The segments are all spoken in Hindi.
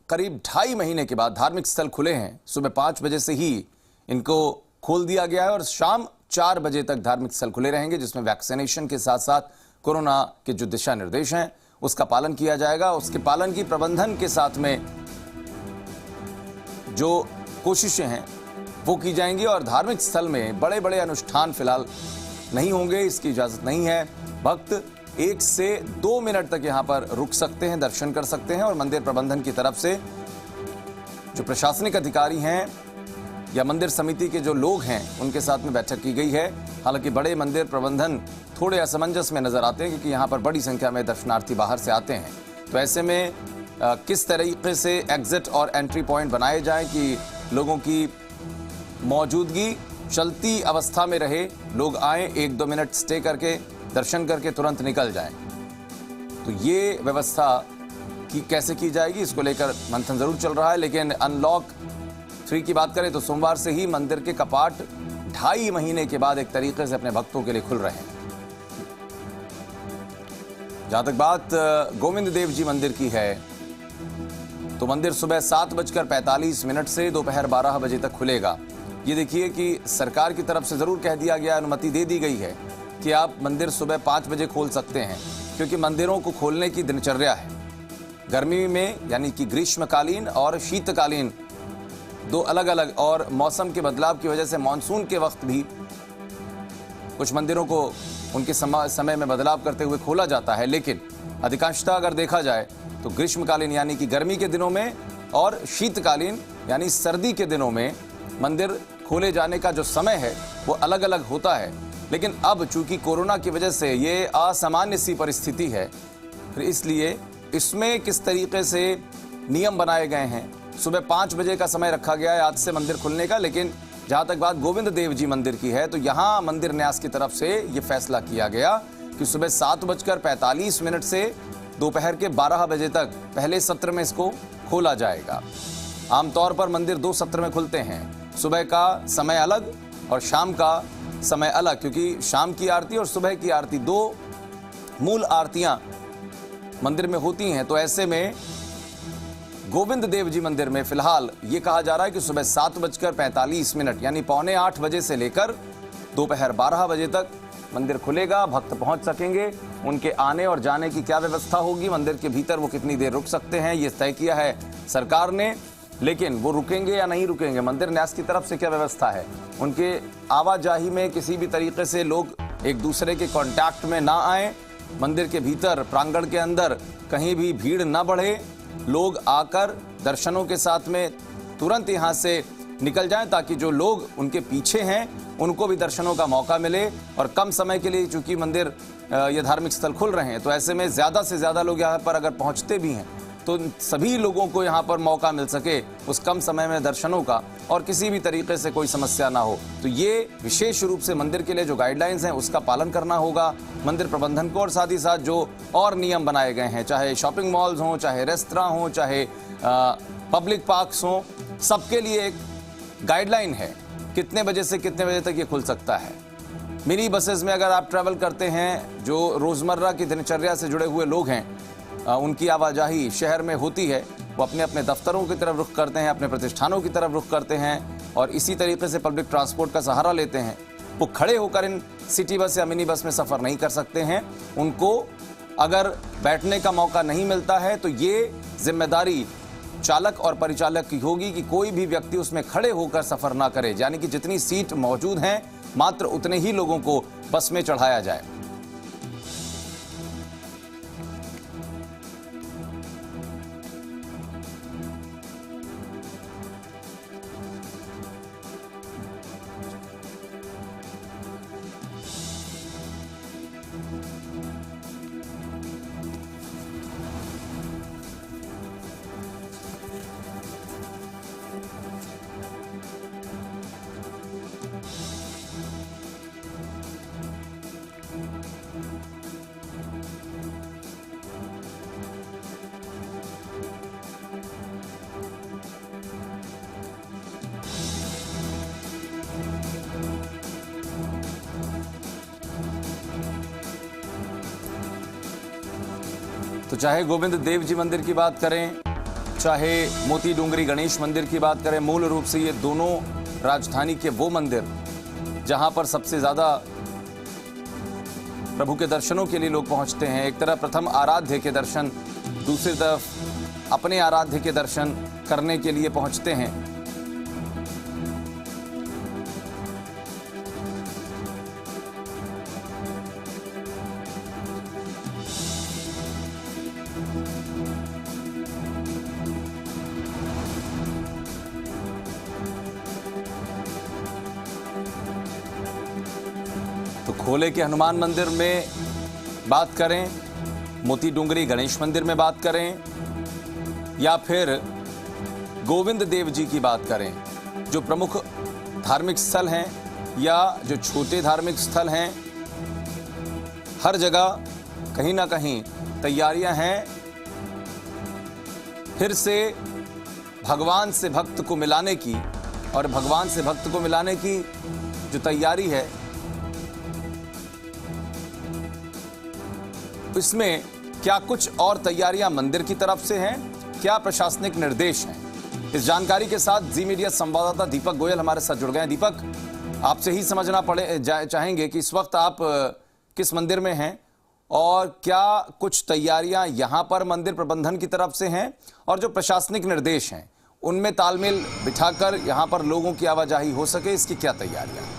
करीब 2.5 महीने के बाद धार्मिक स्थल खुले हैं। सुबह 5 बजे से ही इनको खोल दिया गया है और शाम 4 बजे तक धार्मिक स्थल खुले रहेंगे, जिसमें वैक्सीनेशन के साथ साथ कोरोना के जो दिशा निर्देश हैं उसका पालन किया जाएगा। उसके पालन की प्रबंधन के साथ में जो कोशिशें हैं वो की जाएंगी और धार्मिक स्थल में बड़े बड़े अनुष्ठान फिलहाल नहीं होंगे, इसकी इजाजत नहीं है। भक्त 1 से 2 मिनट तक यहां पर रुक सकते हैं, दर्शन कर सकते हैं और मंदिर प्रबंधन की तरफ से जो प्रशासनिक अधिकारी हैं या मंदिर समिति के जो लोग हैं उनके साथ में बैठक की गई है। हालांकि बड़े मंदिर प्रबंधन थोड़े असमंजस में नजर आते हैं क्योंकि यहां पर बड़ी संख्या में दर्शनार्थी बाहर से आते हैं। तो ऐसे में किस तरीके से एग्जिट और एंट्री पॉइंट बनाए जाएं कि लोगों की मौजूदगी चलती अवस्था में रहे, लोग आए 1-2 मिनट स्टे करके दर्शन करके तुरंत निकल जाएं। तो ये व्यवस्था की कैसे की जाएगी, इसको लेकर मंथन जरूर चल रहा है। लेकिन अनलॉक 3 की बात करें तो सोमवार से ही मंदिर के कपाट 2.5 महीने के बाद एक तरीके से अपने भक्तों के लिए खुल रहे हैं। जहां तक बात गोविंद देव जी मंदिर की है तो मंदिर सुबह 7:45 से दोपहर 12 बजे तक खुलेगा। ये देखिए कि सरकार की तरफ से जरूर कह दिया गया, अनुमति दे दी गई है कि आप मंदिर सुबह 5 बजे खोल सकते हैं, क्योंकि मंदिरों को खोलने की दिनचर्या है। गर्मी में यानी कि ग्रीष्मकालीन और शीतकालीन 2 अलग अलग, और मौसम के बदलाव की वजह से मानसून के वक्त भी कुछ मंदिरों को उनके समय में बदलाव करते हुए खोला जाता है। लेकिन अधिकांशतः अगर देखा जाए तो ग्रीष्मकालीन यानी कि गर्मी के दिनों में और शीतकालीन यानी सर्दी के दिनों में मंदिर खोले जाने का जो समय है वो अलग अलग होता है। लेकिन अब चूंकि कोरोना की वजह से ये असामान्य सी परिस्थिति है, फिर इसलिए इसमें किस तरीके से नियम बनाए गए हैं। सुबह 5 बजे का समय रखा गया है आज से मंदिर खुलने का, लेकिन जहां तक बात गोविंद देव जी मंदिर की है तो यहां मंदिर न्यास की तरफ से ये फैसला किया गया कि सुबह 7:45 से दोपहर के 12 बजे तक पहले सत्र में इसको खोला जाएगा। आमतौर पर मंदिर 2 सत्र में खुलते हैं, सुबह का समय अलग और शाम का समय अलग, क्योंकि शाम की आरती और सुबह की आरती 2 मूल आरतियां मंदिर में होती हैं। तो ऐसे में गोविंद देव जी मंदिर में फिलहाल ये कहा जा रहा है कि सुबह 7:45 यानी 7:45 बजे से लेकर दोपहर 12 बजे तक मंदिर खुलेगा। भक्त पहुंच सकेंगे, उनके आने और जाने की क्या व्यवस्था होगी, मंदिर के भीतर वो कितनी देर रुक सकते हैं, ये तय किया है सरकार ने। लेकिन वो रुकेंगे या नहीं रुकेंगे, मंदिर न्यास की तरफ से क्या व्यवस्था है, उनके आवाजाही में किसी भी तरीके से लोग एक दूसरे के कांटेक्ट में ना आए, मंदिर के भीतर प्रांगण के अंदर कहीं भी भीड़ ना बढ़े, लोग आकर दर्शनों के साथ में तुरंत यहां से निकल जाएं ताकि जो लोग उनके पीछे हैं उनको भी दर्शनों का मौका मिले। और कम समय के लिए चूंकि मंदिर ये धार्मिक स्थल खुल रहे हैं तो ऐसे में ज़्यादा से ज़्यादा लोग यहाँ पर अगर पहुँचते भी हैं तो सभी लोगों को यहाँ पर मौका मिल सके उस कम समय में दर्शनों का और किसी भी तरीके से कोई समस्या ना हो। तो ये विशेष रूप से मंदिर के लिए जो गाइडलाइंस हैं उसका पालन करना होगा मंदिर प्रबंधन को, और साथ ही साथ जो और नियम बनाए गए हैं, चाहे शॉपिंग मॉल्स हों, चाहे रेस्तरां हों, चाहे पब्लिक पार्क्स हों, सबके लिए एक गाइडलाइन है कितने बजे से कितने बजे तक ये खुल सकता है। मिनी बसेस में अगर आप ट्रैवल करते हैं, जो रोज़मर्रा की दिनचर्या से जुड़े हुए लोग हैं, उनकी आवाजाही शहर में होती है, वो अपने अपने दफ्तरों की तरफ रुख करते हैं, अपने प्रतिष्ठानों की तरफ रुख करते हैं और इसी तरीके से पब्लिक ट्रांसपोर्ट का सहारा लेते हैं। वो खड़े होकर इन सिटी बस या मिनी बस में सफ़र नहीं कर सकते हैं। उनको अगर बैठने का मौका नहीं मिलता है तो ये जिम्मेदारी चालक और परिचालक की होगी कि कोई भी व्यक्ति उसमें खड़े होकर सफ़र ना करे, यानी कि जितनी सीट मौजूद हैं मात्र उतने ही लोगों को बस में चढ़ाया जाए। तो चाहे गोविंद देव जी मंदिर की बात करें, चाहे मोती डूंगरी गणेश मंदिर की बात करें, मूल रूप से ये दोनों राजधानी के वो मंदिर जहां पर सबसे ज्यादा प्रभु के दर्शनों के लिए लोग पहुंचते हैं। एक तरफ प्रथम आराध्य के दर्शन, दूसरी तरफ अपने आराध्य के दर्शन करने के लिए पहुंचते हैं। तो खोले के हनुमान मंदिर में बात करें, मोती डूंगरी गणेश मंदिर में बात करें, या फिर गोविंद देव जी की बात करें, जो प्रमुख धार्मिक स्थल हैं या जो छोटे धार्मिक स्थल हैं, हर जगह कहीं ना कहीं तैयारियां हैं फिर से भगवान से भक्त को मिलाने की। और भगवान से भक्त को मिलाने की जो तैयारी है, इसमें क्या कुछ और तैयारियां मंदिर की तरफ से हैं, क्या प्रशासनिक निर्देश हैं? इस जानकारी के साथ जी मीडिया संवाददाता दीपक गोयल हमारे साथ जुड़ गए हैं। दीपक, आपसे ही समझना चाहेंगे कि इस वक्त आप किस मंदिर में हैं और क्या कुछ तैयारियां यहां पर मंदिर प्रबंधन की तरफ से हैं, और जो प्रशासनिक निर्देश हैं उनमें तालमेल बिठाकर यहां पर लोगों की आवाजाही हो सके, इसकी क्या तैयारियां?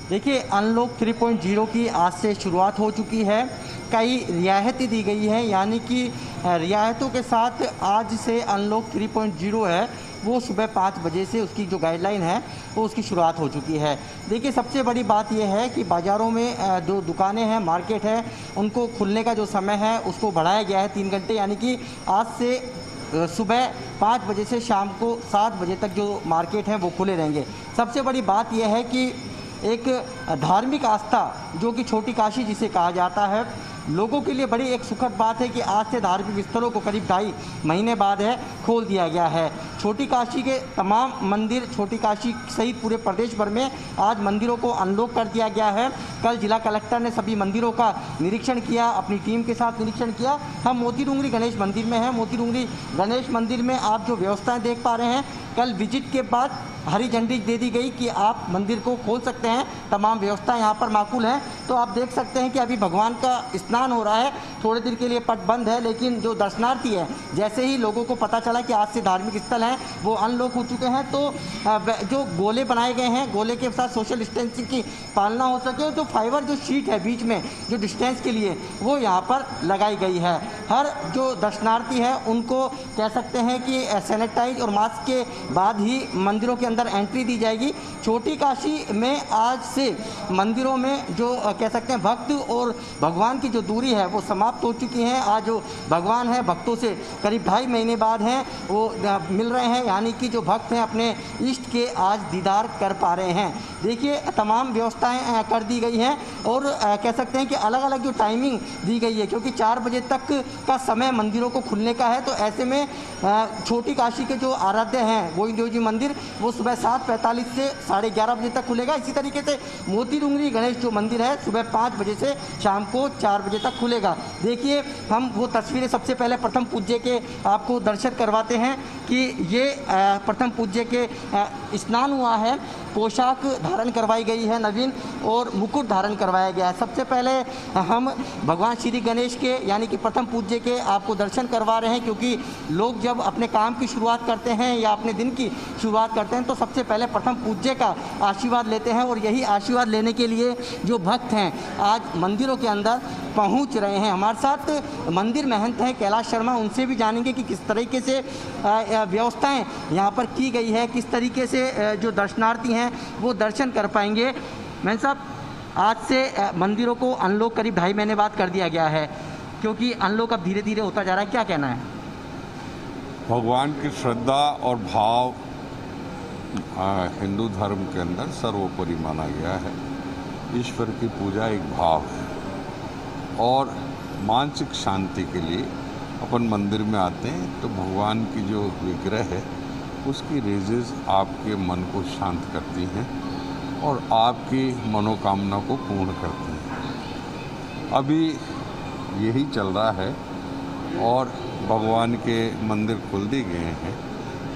देखिए, अनलॉक 3.0 की आज से शुरुआत हो चुकी है। कई रियायतें दी गई हैं, यानी कि रियायतों के साथ आज से अनलॉक 3.0 है वो सुबह 5 बजे से उसकी जो गाइडलाइन है वो उसकी शुरुआत हो चुकी है। देखिए, सबसे बड़ी बात यह है कि बाज़ारों में जो दुकानें हैं, मार्केट है, उनको खुलने का जो समय है उसको बढ़ाया गया है 3 घंटे, यानी कि आज से सुबह 5 बजे से शाम को 7 बजे तक जो मार्केट हैं वो खुले रहेंगे। सबसे बड़ी बात यह है कि एक धार्मिक आस्था जो कि छोटी काशी जिसे कहा जाता है, लोगों के लिए बड़ी एक सुखद बात है कि आज से धार्मिक स्थलों को करीब 2.5 महीने बाद है खोल दिया गया है। छोटी काशी के तमाम मंदिर, छोटी काशी सहित पूरे प्रदेश भर में आज मंदिरों को अनलॉक कर दिया गया है। कल जिला कलेक्टर ने सभी मंदिरों का निरीक्षण किया, अपनी टीम के साथ निरीक्षण किया। हम मोती डूंगरी गणेश मंदिर में हैं। मोती डूंगरी गणेश मंदिर में आप जो व्यवस्थाएं देख पा रहे हैं, कल विजिट के बाद हरी झंडी दे दी गई कि आप मंदिर को खोल सकते हैं, तमाम व्यवस्थाएं यहाँ पर माकूल हैं। तो आप देख सकते हैं कि अभी भगवान का स्नान हो रहा है, थोड़ी देर के लिए पट बंद है, लेकिन जो दर्शनार्थी है, जैसे ही लोगों को पता चला कि आज से धार्मिक स्थल हैं वो अनलॉक हो चुके हैं, तो जो गोले बनाए गए हैं, गोले के साथ सोशल डिस्टेंसिंग की पालना हो सके, तो फाइबर जो शीट है बीच में जो डिस्टेंस के लिए वो यहाँ पर लगाई गई है। हर जो दर्शनार्थी है उनको कह सकते हैं कि सैनिटाइज और मास्क के बाद ही मंदिरों के अंदर एंट्री दी जाएगी। छोटी काशी में आज से मंदिरों में जो कह सकते हैं भक्त और भगवान की जो दूरी है वो समाप्त हो चुकी है। आज जो भगवान है भक्तों से करीब 2.5 महीने बाद हैं वो मिल रहे हैं, यानी कि जो भक्त हैं अपने इष्ट के आज दीदार कर पा रहे हैं। देखिए, तमाम व्यवस्थाएं कर दी गई हैं और कह सकते हैं कि अलग अलग जो टाइमिंग दी गई है, क्योंकि 4 बजे तक का समय मंदिरों को खुलने का है, तो ऐसे में छोटी काशी के जो आराध्य हैं गोविंद देव जी मंदिर वो सुबह 7:45 से 11:30 बजे तक खुलेगा। इसी तरीके से मोती डूंगरी गणेश जो मंदिर है सुबह 5 बजे से शाम को 4 बजे तक खुलेगा। देखिए, हम वो तस्वीरें सबसे पहले प्रथम पूज्य के आपको दर्शन करवाते हैं कि ये प्रथम पूज्य के स्नान हुआ है, पोशाक धारण करवाई गई है नवीन, और मुकुट धारण करवाया गया है। सबसे पहले हम भगवान श्री गणेश के यानी कि प्रथम पूज्य के आपको दर्शन करवा रहे हैं, क्योंकि लोग जब अपने काम की शुरुआत करते हैं या अपने दिन की शुरुआत करते हैं तो सबसे पहले प्रथम पूज्य का आशीर्वाद लेते हैं, और यही आशीर्वाद लेने के लिए जो भक्त हैं आज मंदिरों के अंदर पहुंच रहे हैं। हमारे साथ मंदिर महंत हैं कैलाश शर्मा, उनसे भी जानेंगे कि किस तरीके से व्यवस्थाएं यहाँ पर की गई है, किस तरीके से जो दर्शनार्थी हैं वो दर्शन कर पाएंगे। महंत साहब, आज से मंदिरों को अनलॉक करीब 2.5 महीने बाद कर दिया गया है, क्योंकि अनलॉक अब धीरे धीरे होता जा रहा है, क्या कहना है? भगवान की श्रद्धा और भाव हिंदू धर्म के अंदर सर्वोपरि माना गया है। ईश्वर की पूजा एक भाव है, और मानसिक शांति के लिए अपन मंदिर में आते हैं तो भगवान की जो विग्रह है उसकी रेजेस आपके मन को शांत करती हैं और आपकी मनोकामना को पूर्ण करती हैं। अभी यही चल रहा है और भगवान के मंदिर खोल दिए गए हैं।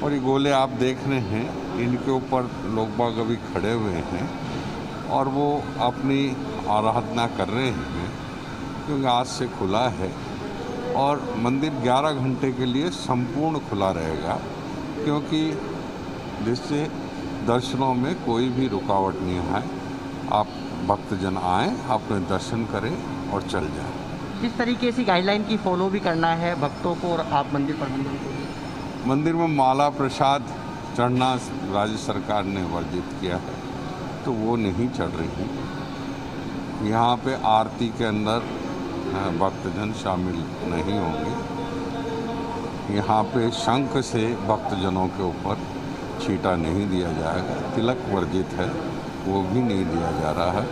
और ये गोले आप देख रहे हैं, इनके ऊपर लोग बाग अभी खड़े हुए हैं और वो अपनी आराधना कर रहे हैं, क्योंकि आज से खुला है और मंदिर 11 घंटे के लिए संपूर्ण खुला रहेगा, क्योंकि जिससे दर्शनों में कोई भी रुकावट नहीं आए। आप भक्तजन आएँ, अपने दर्शन करें और चल जाएं। किस तरीके से गाइडलाइन की फॉलो भी करना है भक्तों को और आप मंदिर प्रबंधन को? मंदिर में माला प्रसाद चढ़ना राज्य सरकार ने वर्जित किया है, तो वो नहीं चढ़ रही। यहाँ पे आरती के अंदर भक्तजन शामिल नहीं होंगे। यहाँ पे शंख से भक्तजनों के ऊपर छींटा नहीं दिया जाएगा। तिलक वर्जित है, वो भी नहीं दिया जा रहा है।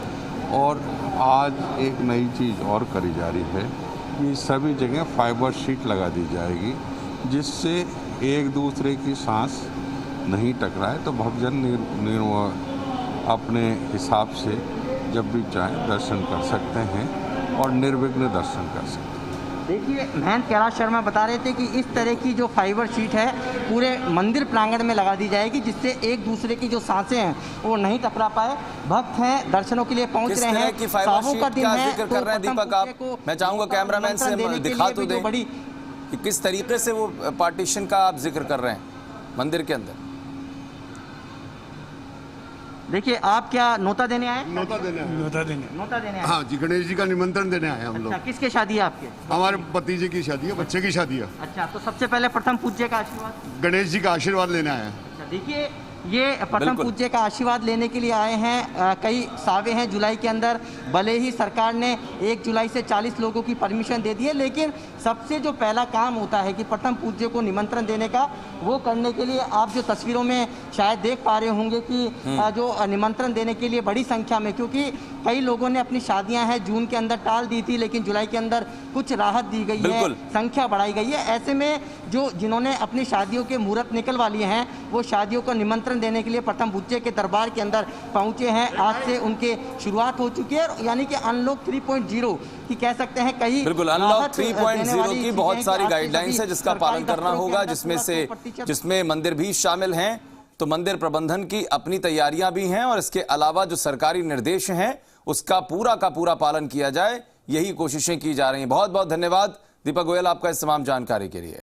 और आज एक नई चीज़ और करी जा रही है कि सभी जगह फाइबर शीट लगा दी जाएगी, जिससे एक दूसरे की सांस नहीं टकराए, तो भक्तजन अपने हिसाब से जब भी चाहें दर्शन कर सकते हैं और निर्विघ्न दर्शन कर सकते हैं। देखिए, महंत कैलाश शर्मा बता रहे थे कि इस तरह की जो फाइबर शीट है पूरे मंदिर प्रांगण में लगा दी जाएगी, जिससे एक दूसरे की जो सांसें हैं वो नहीं टकरा पाए। भक्त हैं, दर्शनों के लिए पहुंच रहे हैं। की फाइबर शीट का जिक्र कर रहे हैं दीपक आप? मैं चाहूंगा कैमरामैन से दिखा तो दें कि किस तरीके से वो पार्टीशन का आप जिक्र कर रहे हैं मंदिर के अंदर। देखिए, आप क्या नोता देने आए? नोता देने आए। हाँ जी, गणेश जी का निमंत्रण देने आए हम लोग। अच्छा, किसके शादी है आपके? हमारे भतीजे की शादी है, बच्चे की शादी है। अच्छा, तो सबसे पहले प्रथम पूज्य का आशीर्वाद? गणेश जी का आशीर्वाद लेने आए हैं। अच्छा, देखिए, ये प्रथम पूज्य का आशीर्वाद लेने के लिए आए हैं। कई सावे हैं जुलाई के अंदर, भले ही सरकार ने 1 जुलाई से 40 लोगों की परमिशन दे दी है, लेकिन सबसे जो पहला काम होता है कि प्रथम पूज्य को निमंत्रण देने का, वो करने के लिए आप जो तस्वीरों में शायद देख पा रहे होंगे कि जो निमंत्रण देने के लिए बड़ी संख्या में, क्योंकि कई लोगों ने अपनी शादियां हैं जून के अंदर टाल दी थी, लेकिन जुलाई के अंदर कुछ राहत दी गई है, संख्या बढ़ाई गई है। ऐसे में जिन्होंने अपनी शादियों के मुहूर्त निकलवा लिए हैं, वो शादियों को निमंत्रण देने के लिए प्रथम पूज्य के दरबार के अंदर पहुंचे हैं। आज से उनके शुरुआत हो चुकी है, यानी कि अनलॉक 3.0 की कह सकते हैं। कहीं बिल्कुल अनलॉक 3.0 की बहुत सारी गाइडलाइंस है जिसका पालन करना होगा, जिसमें मंदिर भी शामिल हैं। तो मंदिर प्रबंधन की अपनी तैयारियां भी हैं और इसके अलावा जो सरकारी निर्देश हैं उसका पूरा का पूरा पालन किया जाए, यही कोशिशें की जा रही हैं। बहुत बहुत धन्यवाद दीपक गोयल आपका इस तमाम जानकारी के लिए।